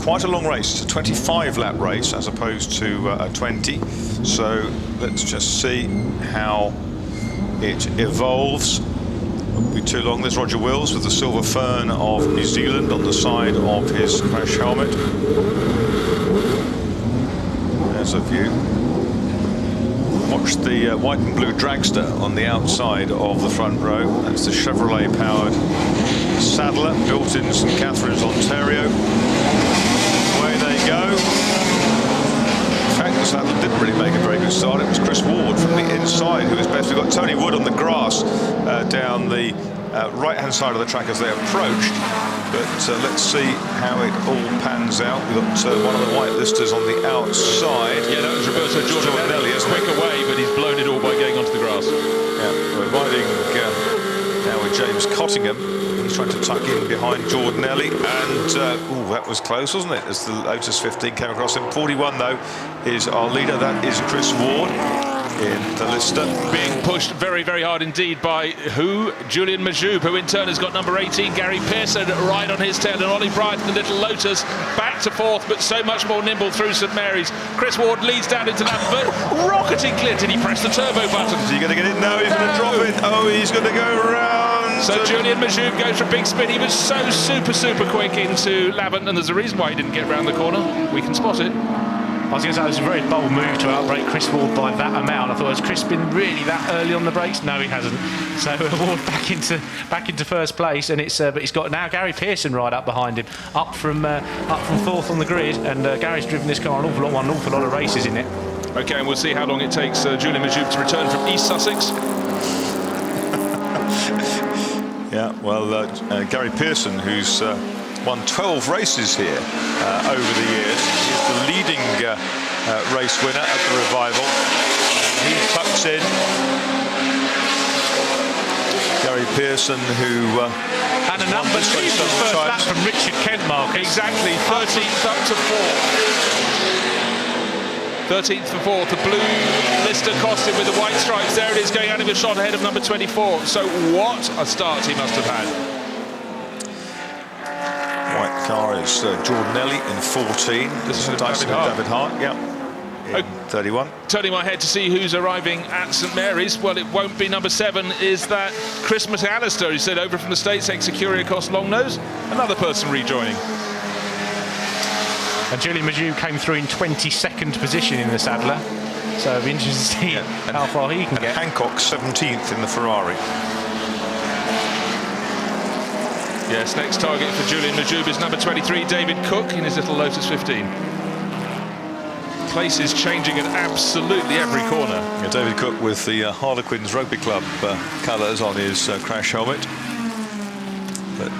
quite a long race. It's a 25-lap race as opposed to a 20. So let's just see how it evolves. Won't be too long. There's Roger Wills with the silver fern of New Zealand on the side of his crash helmet. There's a view. Watch the white and blue dragster on the outside of the front row. That's the Chevrolet-powered Saddler, built in St Catharines, Ontario. Away they go. In fact, the Saddler didn't really make a very good start. It was Chris Ward from the inside who was best. We've got Tony Wood on the grass down the right-hand side of the track as they approached. But let's see how it all pans out. We've got one of the white listers on the outside. Yeah, that was Roberto Giordinelli. Quick away, but he's blown it all by going onto the grass. Yeah, we're riding now with James Cottingham. He's trying to tuck in behind Giordinelli, and that was close, wasn't it? As the Lotus 15 came across him. 41 though is our leader. That is Chris Ward in the Lister. Being pushed very, very hard indeed by Julian Majoub, who in turn has got number 18, Gary Pearson, right on his tail, and Ollie Bryant, the little Lotus, back to fourth, but so much more nimble through St Mary's. Chris Ward leads down into Lambert, rocketing clear. Did he press the turbo button? Is he going to get in? No, he's going to drop it. Oh, he's going to go round. So Julian Majoub goes for a big spin. He was so super quick into Lavant, and there's a reason why he didn't get round the corner. We can spot it. I was going to say it was a very bold move to outbrake Chris Ward by that amount. I thought, has Chris been really that early on the brakes? No, he hasn't. So Ward back into first place, and but he's got now Gary Pearson right up behind him, up from fourth on the grid, and Gary's driven this car an awful lot of races in it. Okay, and we'll see how long it takes Julian Majoub to return from East Sussex. Yeah, well, Gary Pearson, who's won 12 races here over the years. He's the leading race winner at the Revival. He tucks in. Gary Pearson, who and a number 2 for the first lap from Richard Kent, Mark. Exactly, 13th up to 4th. 13th for 4th. The blue Lister Costin with the white stripes. There it is, going out of a shot ahead of number 24. So what a start he must have had. White car is Giordinelli in 14. This is David Hart. Yeah. In 31. Turning my head to see who's arriving at St Mary's. Well, it won't be number 7. Is that Chris McAllister, who said over from the States, ex-Securia Cost Longnose. Another person rejoining. And Julian Majoub came through in 22nd position in the Saddler. So it'll be interesting to see how far he can get. Hancock 17th in the Ferrari. Yes, next target for Julian Majoub is number 23, David Cook, in his little Lotus 15. Place is changing at absolutely every corner. Yeah, David Cook with the Harlequins Rugby Club colours on his crash helmet. But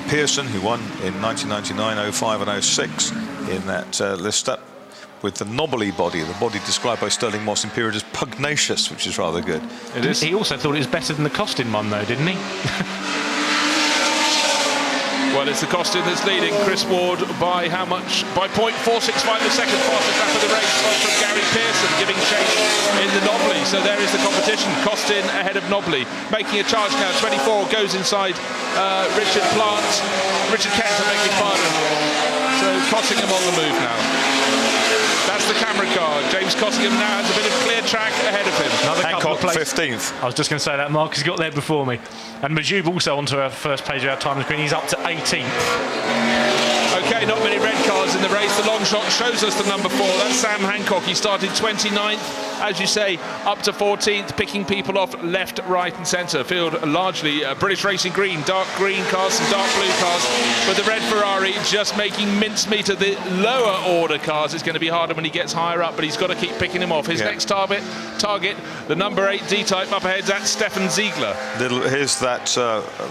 Pearson, who won in 1999, 05 and 06 in that Lister, with the knobbly body, the body described by Sterling Moss in period as pugnacious, which is rather good. It is. He also thought it was better than the Costin one, though, didn't he? Well, it's the Costin that's leading. Chris Ward by how much? By 0.465, the second fastest lap of the race from Gary Pearson, giving chase in the Knobbly. So there is the competition. Costin ahead of Knobbly, making a charge now. 24 goes inside Richard Kent, I beg your pardon. So Cottingham on the move now. That's the camera car. James Cottingham now has a bit of clear track ahead of him. Another Hancock 15th. I was just going to say that Mark has got there before me. And Majoub also onto our first page of our time screen. He's up to 18th. Okay, not many red cars in the race. The long shot shows us the number 4. That's Sam Hancock. He started 29th, as you say, up to 14th, picking people off left, right and centre. Field largely British Racing Green, dark green cars, some dark blue cars. But the red Ferrari just making mincemeat of the lower order cars. It's going to be harder when he gets higher up, but he's got to keep picking them off. His next target, the number 8 D-Type up ahead, that's Stefan Ziegler. Here's that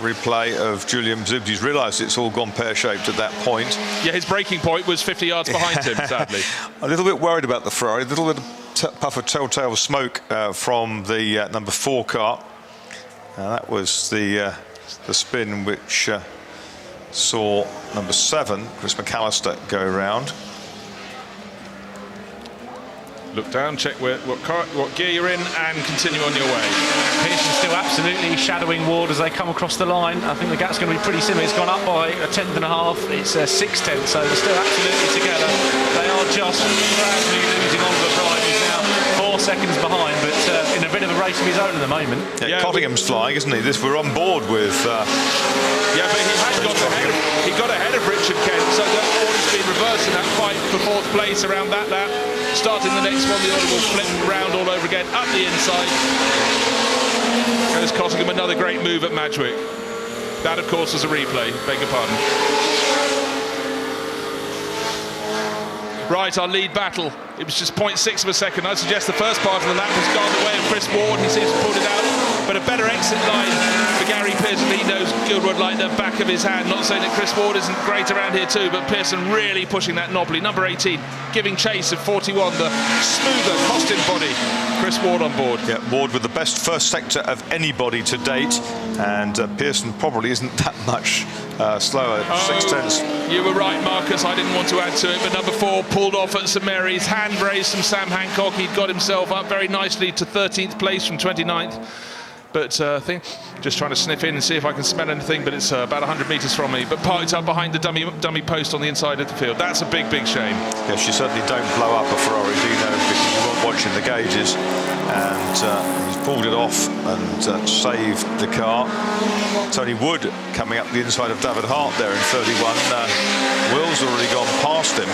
replay of Julian Majoub. He's realised it's all gone pear-shaped at that point. Yeah, his braking point was 50 yards behind him, sadly. A little bit worried about the Ferrari, a little bit of puff of telltale smoke from the number 4 car. That was the spin which saw number 7, Chris McAllister, go round. Look down, check what gear you're in, and continue on your way. Pearson still absolutely shadowing Ward as they come across the line. I think the gap's going to be pretty similar. It's gone up by a tenth and a half. It's 6/10, so they're still absolutely together. They are just gradually losing Oliver Bright, who's now 4 seconds behind, but in a bit of a race of his own at the moment. Yeah, Cottingham's flying, isn't he? We're on board with. Yeah, but he got ahead of Richard Kent, so the order's been reversed in that fight for 4th place around that lap. Starting the next one, the order will flip round all over again, up the inside. Goes Cottingham, another great move at Madgwick. That, of course, was a replay, beg your pardon. Right, our lead battle. It was just 0.6 of a second. I'd suggest the first part of the lap has gone the way of Chris Ward. He seems to pulled it out. But a better exit line for Gary Pearson. He knows Goodwood like the back of his hand. Not saying that Chris Ward isn't great around here too, but Pearson really pushing that knobbly. Number 18, giving chase of 41, the smoother Costin body. Chris Ward on board. Yeah, Ward with the best first sector of anybody to date, and Pearson probably isn't that much slower. 6/10. You were right, Marcus. I didn't want to add to it, but number 4 pulled off at St Mary's. Hand raised from Sam Hancock. He'd got himself up very nicely to 13th place from 29th. But I think just trying to sniff in and see if I can smell anything, but it's about 100 metres from me. But parked up behind the dummy post on the inside of the field. That's a big, big shame. Yes, you certainly don't blow up a Ferrari Dino because you weren't watching the gauges. And he's pulled it off and saved the car. Tony Wood coming up the inside of David Hart there in 31. Will's already gone past him.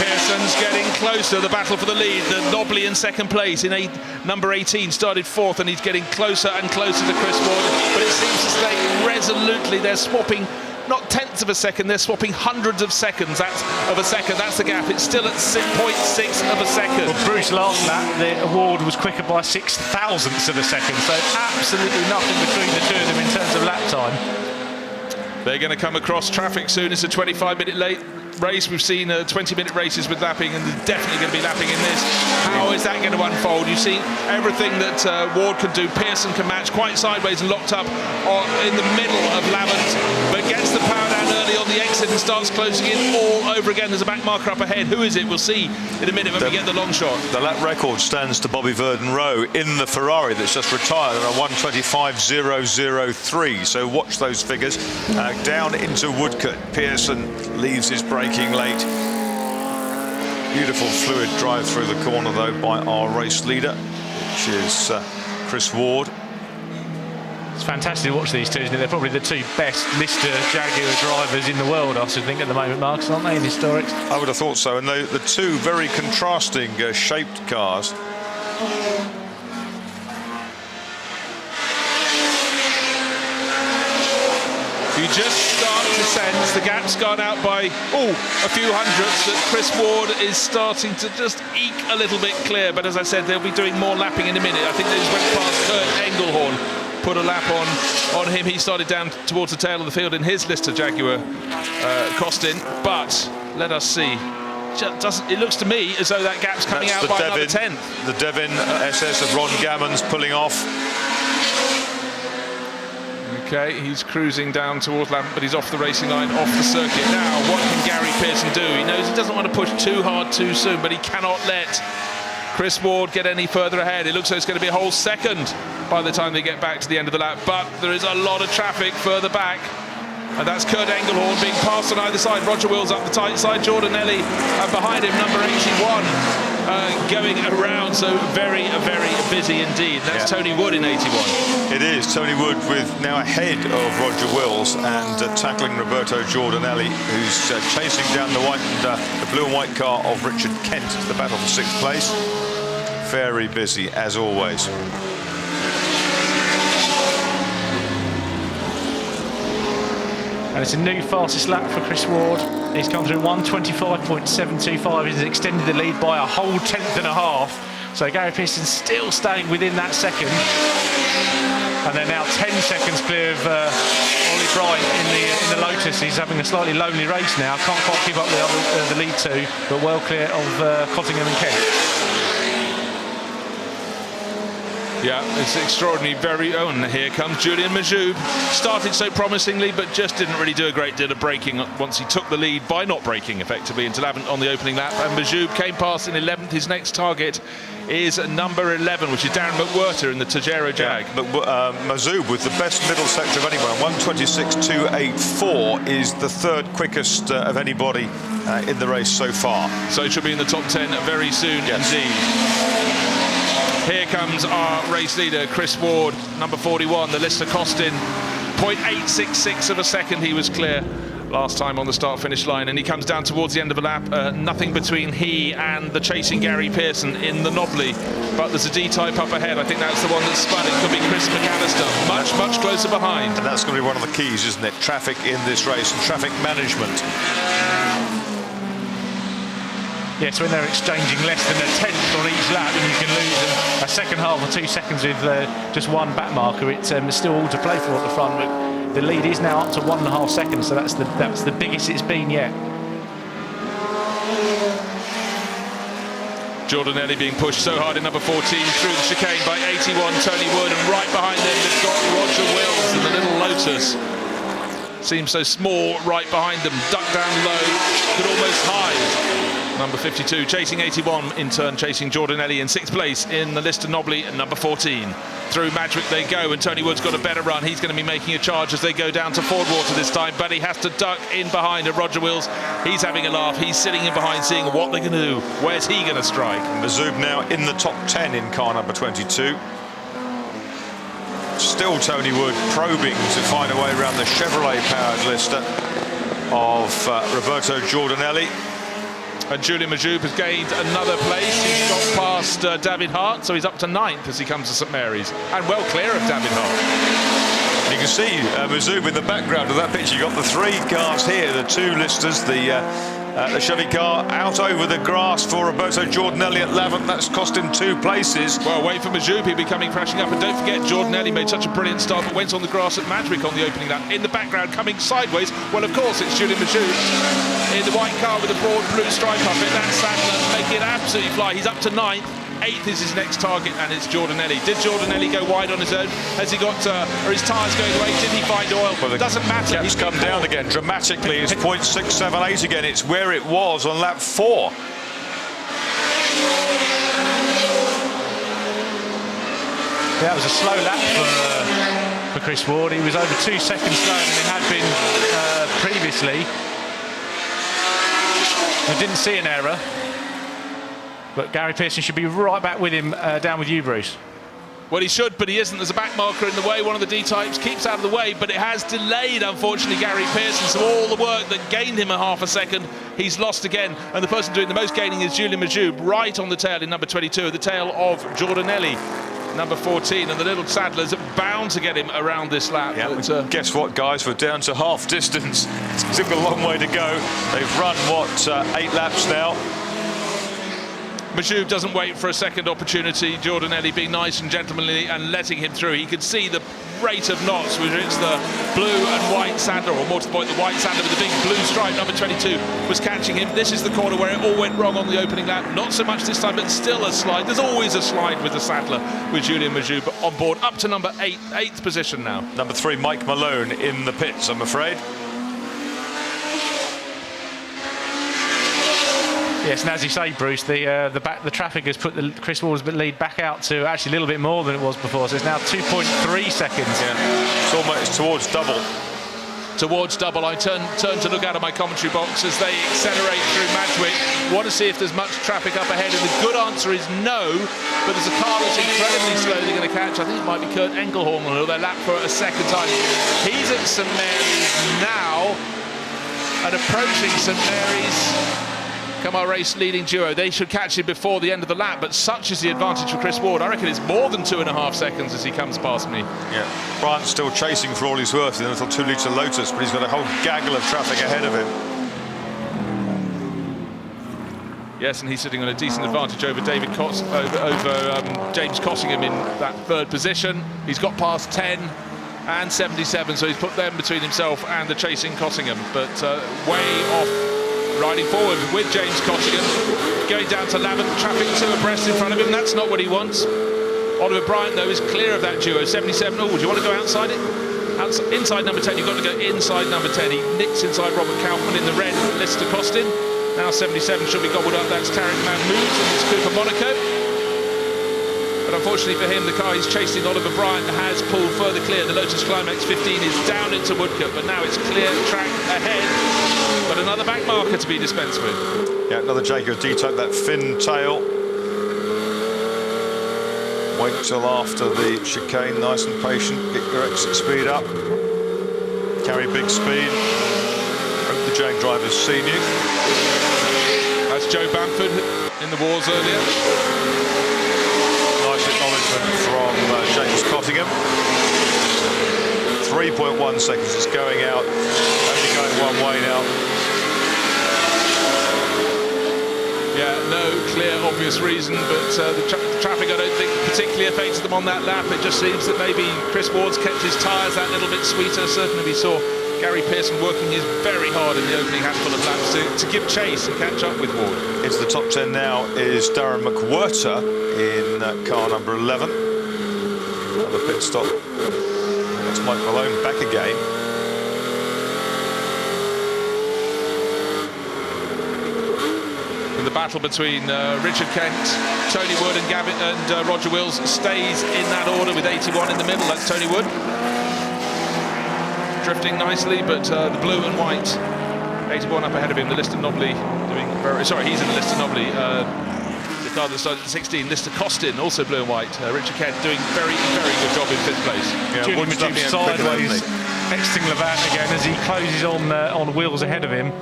Pearson's getting closer, the battle for the lead. The Knobley in 2nd place in number 18 started 4th, and he's getting closer and closer to Chris Ward. But it seems to stay resolutely. They're swapping not tenths of a second, they're swapping hundreds of seconds. That's the gap. It's still at 0.6 of a second. Well, Bruce last lap, the award was quicker by 6,000ths of a second, so absolutely nothing between the two of them in terms of lap time. They're going to come across traffic soon. It's a 25-minute late race. We've seen 20-minute races with lapping, and they're definitely going to be lapping in this. How is that going to unfold? You've seen everything that Ward can do. Pearson can match quite sideways and locked up in the middle of Lavant, but gets the power down early on the exit and starts closing in all over again. There's a back marker up ahead. Who is it? We'll see in a minute when we get the long shot. The lap record stands to Bobby Verdon-Roe in the Ferrari that's just retired on a 1:25.003. So watch those figures. Down into Woodcote. Pearson leaves his braking late. Beautiful fluid drive through the corner though by our race leader, which is Chris Ward. It's fantastic to watch these two, isn't it? They're probably the 2 best Lister Jaguar drivers in the world, I should think, at the moment, Marcus, aren't they, in historics? I would have thought so, and the 2 very contrasting shaped cars. You just start to sense the gap's gone out by a few hundredths, that Chris Ward is starting to just eke a little bit clear. But as I said, they'll be doing more lapping in a minute. I think they just went past Kurt Engelhorn, put a lap on him. He started down towards the tail of the field in his Lister Jaguar Costin. But let us see. It looks to me as though that gap's coming out by another 10th. The Devon SS of Ron Gammons pulling off. Okay, he's cruising down towards Lavant, but he's off the racing line, off the circuit. Now, what can Gary Pearson do? He knows he doesn't want to push too hard too soon, but he cannot let Chris Ward get any further ahead. It looks like it's going to be a whole second by the time they get back to the end of the lap, but there is a lot of traffic further back. And that's Kurt Engelhorn being passed on either side. Roger Wills up the tight side, Jordan Ellie behind him, number 81, going around. So very, very busy indeed. That's Tony Wood in 81. It is Tony Wood with now ahead of Roger Wills and tackling Roberto Giordanelli, who's chasing down the blue and white car of Richard Kent to the battle for 6th place. Very busy as always. And it's a new fastest lap for Chris Ward. He's come through 1:25.725. He's extended the lead by a whole 10th and a half. So Gary Pearson still staying within that second. And they're now 10 seconds clear of Ollie Bright in the Lotus. He's having a slightly lonely race now. Can't quite keep up the lead 2, but well clear of Cottingham and Kent. Yeah, it's extraordinary. And here comes Julian Majoub. Started so promisingly, but just didn't really do a great deal of braking once he took the lead by not braking effectively into 11th on the opening lap. And Majoub came past in 11th. His next target is number 11, which is Darren McWhirter in the Tajero Jag. Yeah, but Mazoub with the best middle sector of anyone, 1:26.284 is the third quickest of anybody in the race so far. So he should be in the top 10 very soon indeed. Here comes our race leader, Chris Ward, number 41, the Lister Costin. 0.866 of a second he was clear last time on the start-finish line, and he comes down towards the end of the lap. Nothing between he and the chasing Gary Pearson in the Knobbly, but there's a D-Type up ahead. I think that's the one that's spun. It could be Chris McAllister, much closer behind. And that's going to be one of the keys, isn't it? Traffic in this race and traffic management. Yes, when they're exchanging less than a tenth on each lap, and you can lose a second half or 2 seconds with just one back marker, it's still all to play for at the front. But the lead is now up to 1.5 seconds, so that's the biggest it's been yet. Jordanelli being pushed so hard in number 14 through the chicane by 81 Tony Wood, and right behind them they've got Roger Wills in the little Lotus. Seems so small right behind them, ducked down low, could almost hide. Number 52 chasing 81, in turn chasing Jordanelli in 6th place in the Lister Knobbly, and number 14. Through Madrick they go, and Tony Wood's got a better run. He's going to be making a charge as they go down to Fordwater this time, but he has to duck in behind. And Roger Wills, he's having a laugh. He's sitting in behind seeing what they're going to do. Where's he going to strike? Mazoub now in the top 10 in car number 22. Still Tony Wood probing to find a way around the Chevrolet-powered Lister of Roberto Jordanelli. And Julian Majoub has gained another place. He's got past David Hart, so he's up to 9th as he comes to St Mary's, and well clear of David Hart. You can see Mazoub in the background of that picture. You've got the 3 cars here, the 2 Listers, the Chevy car out over the grass for Roberto Jordanelli at 11th. That's cost him 2 places. Well, wait for Majoub, he'll be coming crashing up. And don't forget, Jordanelli made such a brilliant start, but went on the grass at Madrick on the opening lap. In the background, coming sideways, well, of course, it's Julian Majoub in the white car with the broad blue stripe up it. That's Sadler making it absolutely fly. He's up to 9th. 8th is his next target, and it's Jordanelli. Did Jordanelli go wide on his own? Has he got, are his tyres going away? Did he find oil? Well, doesn't matter. He's come down again dramatically. It's 0.678 again. It's where it was on lap 4. That was a slow lap for Chris Ward. He was over 2 seconds slower than he had been previously. I didn't see an error. But Gary Pearson should be right back with him down with you, Bruce. Well, he should, but he isn't. There's a back marker in the way. One of the D-Types keeps out of the way, but it has delayed, unfortunately, Gary Pearson. So all the work that gained him a half a second, he's lost again. And the person doing the most gaining is Julian Majoub, right on the tail in number 22, the tail of Jordanelli, number 14. And the little Sadlers are bound to get him around this lap. Yeah, but, guess what, guys? We're down to half distance. It took a long way to go. They've run, 8 laps now. Majoub doesn't wait for a second opportunity. Jordanelli being nice and gentlemanly and letting him through. He could see the rate of knots, whether it's the blue and white Sadler, or more to the point, the white Sadler with the big blue stripe, number 22, was catching him. This is the corner where it all went wrong on the opening lap. Not so much this time, but still a slide. There's always a slide with the Sadler, with Julian Majoub on board, up to number 8, 8th position now. Number 3, Mike Malone in the pits, I'm afraid. Yes, and as you say, Bruce, the traffic has put the Chris Ward's lead back out to actually a little bit more than it was before. So it's now 2.3 seconds. Yeah, it's almost towards double. Towards double. I turn to look out of my commentary box as they accelerate through Madrick. Want to see if there's much traffic up ahead, and the good answer is no. But there's a car that's incredibly slowly going to catch. I think it might be Kurt Engelhorn on their lap for a second time. He's at St Mary's now and approaching St Mary's. Come our race leading duo. They should catch him before the end of the lap, but such is the advantage for Chris Ward. I reckon it's more than 2.5 seconds as he comes past me. Yeah, Bryant's still chasing for all he's worth in a little 2-litre Lotus, but he's got a whole gaggle of traffic ahead of him. Yes, and he's sitting on a decent advantage over David over James Cossingham in that 3rd position. He's got past 10 and 77, so he's put them between himself and the chasing Cossingham, but way off. Riding forward with James Cossingham, going down to 11th, traffic 2 abreast in front of him. That's not what he wants. Oliver Bryant, though, is clear of that duo. 77. Oh, do you want to go outside it? Inside number 10, you've got to go inside number 10. He nicks inside Robert Kaufman in the red, Lister Costin. Now 77 should be gobbled up. That's Tarek Mahmood and it's Cooper Monaco. But unfortunately for him, the car he's chasing, Oliver Bryant, has pulled further clear. The Lotus Climax 15 is down into Woodcote, but now it's clear track ahead. But another back marker to be dispensed with. Yeah, another Jaguar D-Type, that fin tail. Wait till after the chicane, nice and patient, get your exit speed up. Carry big speed. Hope the Jag driver's seen you. That's Joe Bamford in the wars earlier. Nice acknowledgement from James Cottingham. 3.1 seconds is going out, only going one way now. Yeah, no clear, obvious reason, but the traffic, I don't think, particularly affected them on that lap. It just seems that maybe Chris Ward's kept his tyres that little bit sweeter. Certainly we saw Gary Pearson working his very hard in the opening handful of laps to give chase and catch up with Ward. Into the top 10 now is Darren McWhirter in car number 11. Another pit stop. That's Mike Malone back again. And the battle between Richard Kent, Tony Wood and Roger Wills stays in that order with 81 in the middle. That's Tony Wood. Drifting nicely, but the blue and white, 81 up ahead of him. The Lister Knobley doing very... Sorry, he's in the Lister Knobley. The car that started at 16, Lister Costin, also blue and white. Richard Kent doing very, very good job in 5th place. Yeah, Julian Majuba sideways, exiting Levant again as he closes on Wills ahead of him.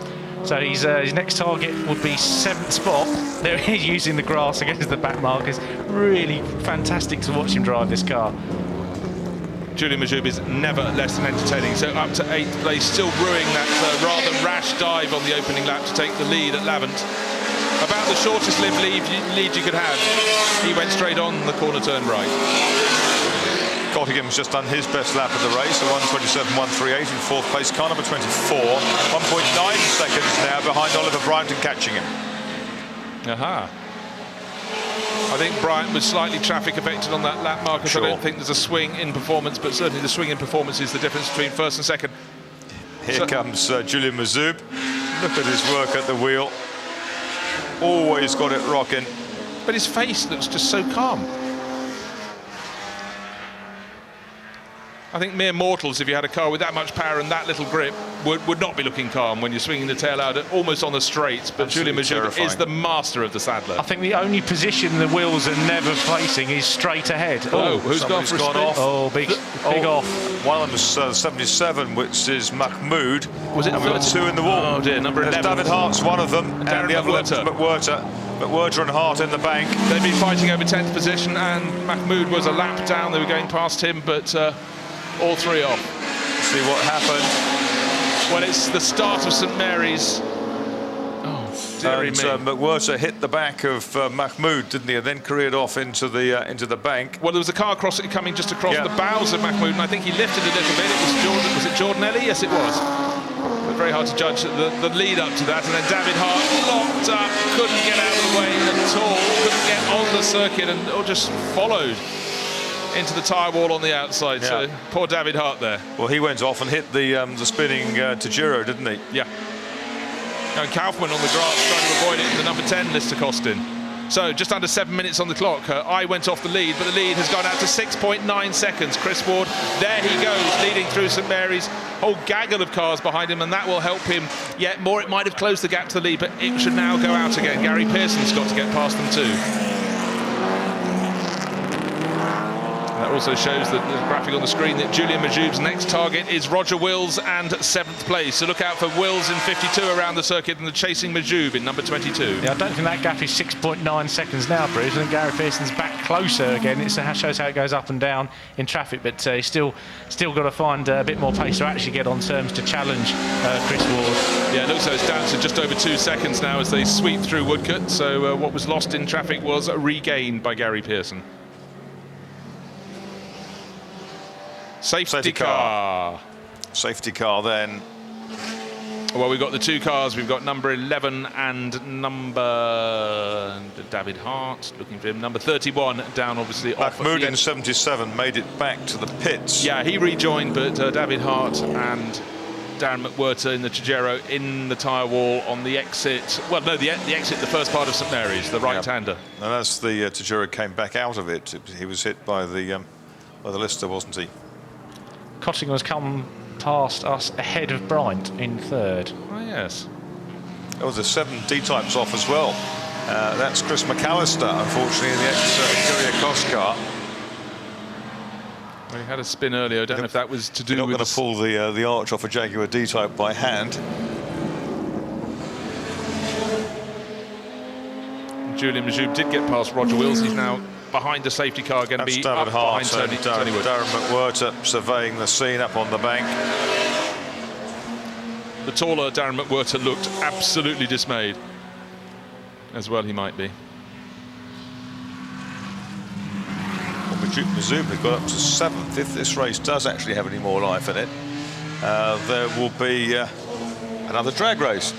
So his next target would be 7th spot. There he is using the grass against the back markers. Really fantastic to watch him drive this car. Julian Majuba is never less than entertaining. So up to 8th place, still brewing that rather rash dive on the opening lap to take the lead at Lavant. About the shortest lived lead you could have. He went straight on the corner turn right. Cottingham's just done his best lap of the race, a 1:27.138 in 4th place, car number 24. 1.9 seconds now behind Oliver Bryant and catching him. Aha. I think Bryant was slightly traffic affected on that lap marker. Sure. I don't think there's a swing in performance, but certainly the swing in performance is the difference between 1st and 2nd. Here comes Julian Majuba. Look at his work at the wheel. Always got it rocking. But his face looks just so calm. I think mere mortals, if you had a car with that much power and that little grip, would not be looking calm when you're swinging the tail out almost on the straight. But Julian Majuba is the master of the saddler. I think the only position the wheels are never facing is straight ahead. Oh, who's gone for a spin? Off. Oh, big off. One of them was 77, which is Mahmood. Was it? And we've got 2 in the wall. Oh dear, number 11. David Hart's one of them, and the other one's McWhirter. McWhirter and Hart in the bank. They've been fighting over 10th position, and Mahmood was a lap down. They were going past him, but all 3 off. See what happened. Well, it's the start of St Mary's. Oh, dearie me. McWhirter hit the back of Mahmood, didn't he? And then careered off into the bank. Well, there was a car coming just across the bows of Mahmood, and I think he lifted a little bit. It was Jordan. Was it Jordan Ellie? Yes, it was. But very hard to judge the lead up to that. And then David Hart locked up, couldn't get out of the way at all, couldn't get on the circuit, and just followed into the tyre wall on the outside. Yeah. So poor David Hart there. Well, he went off and hit the spinning Tajiro, didn't he? Yeah. And Kaufman on the grass trying to avoid it in the number 10, Lister Costin. So just under 7 minutes on the clock. I went off the lead, but the lead has gone out to 6.9 seconds. Chris Ward, there he goes, leading through St Mary's. Whole gaggle of cars behind him, and that will help him yet more. It might have closed the gap to the lead, but it should now go out again. Gary Pearson's got to get past them too. That also shows the graphic on the screen that Julian Majuba's next target is Roger Wills and 7th place. So look out for Wills in 52 around the circuit and the chasing Majuba in number 22. Yeah, I don't think that gap is 6.9 seconds now, Bruce. I think Gary Pearson's back closer again. It shows how it goes up and down in traffic, but he's still got to find a bit more pace to actually get on terms to challenge Chris Ward. Yeah, it looks like it's down to just over 2 seconds now as they sweep through Woodcote. So what was lost in traffic was regained by Gary Pearson. Safety car. Safety car then. Well, we've got the two cars. We've got number 11 and number David Hart, looking for him. Number 31 down, obviously. Mahmoud in 77 made it back to the pits. Yeah, he rejoined, but David Hart and Darren McWhirter in the Tejero in the tyre wall on the exit. Well, no, the exit, the first part of St Mary's, the right-hander. And as the Tejero came back out of it, he was hit by the Lister, wasn't he? Cottingham has come past us ahead of Bryant in third. Oh, yes. There was a 7 D-Types off as well. That's Chris McAllister, unfortunately, in the ex-Courier Cost car. Well, he had a spin earlier. I don't know if that was to do with... You're not going to pull the arch off a Jaguar D-Type by hand. Julian Majoub did get past Roger Wills. He's now behind the safety car, going to be up behind Tony Wood. Darren McWhirter surveying the scene up on the bank. The taller Darren McWhirter looked absolutely dismayed. As well he might be. Mazoub have got up to 7th. If this race does actually have any more life in it, there will be another drag race.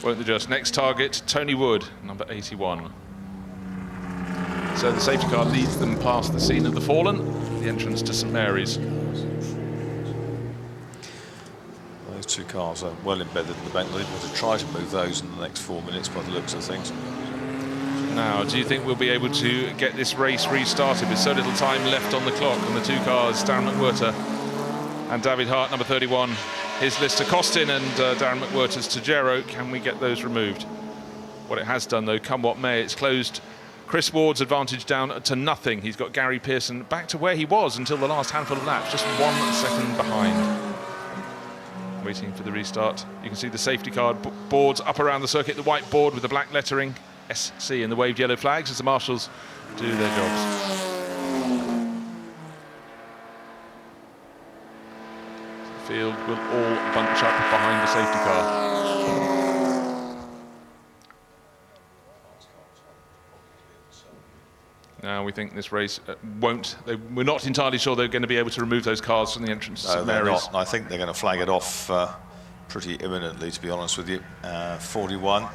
Won't they just? Next target, Tony Wood, number 81. So the safety car leads them past the scene of the fallen, the entrance to St Mary's. Those two cars are well embedded in the bank. They'll want to try to move those in the next 4 minutes by the looks of things. Now, do you think we'll be able to get this race restarted with so little time left on the clock on the two cars, Darren McWhirter and David Hart, number 31, his Lister Costin and Darren McWhirter's Tejero? Can we get those removed? What it has done, though, come what may, it's closed Chris Ward's advantage down to nothing. He's got Gary Pearson back to where he was until the last handful of laps, just 1 second behind. Waiting for the restart. You can see the safety car boards up around the circuit, the white board with the black lettering, SC, and the waved yellow flags as the marshals do their jobs. The field will all bunch up behind the safety car. Now we think this race won't. We're not entirely sure they're going to be able to remove those cars from the entrance to St Mary's. I think they're going to flag it off pretty imminently, to be honest with you. 41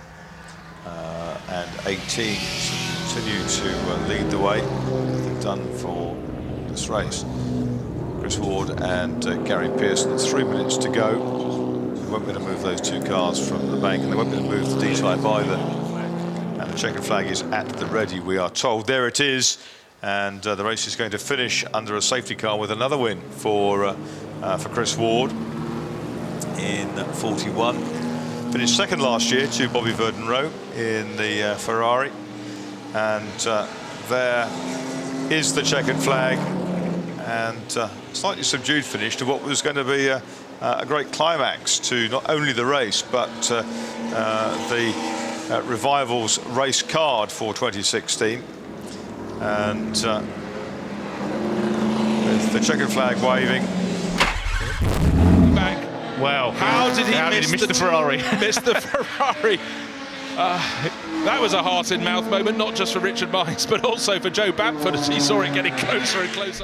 and 18 continue to lead the way. They're done for this race. Chris Ward and Gary Pearson, 3 minutes to go. They won't be able to move those two cars from the bank, and they won't be able to move the D-Type either. And the checkered flag is at the ready, we are told. There it is, and the race is going to finish under a safety car with another win for Chris Ward in 41. Finished second last year to Bobby Verden-Rowe in the Ferrari, and there is the checkered flag, and slightly subdued finish to what was going to be a great climax to not only the race but the Revival's race card for 2016, and with the checkered flag waving. Back. Well, how did he miss the Ferrari? Missed the Ferrari. That was a heart-in-mouth moment, not just for Richard Miles, but also for Joe Bamford as he saw it getting closer and closer.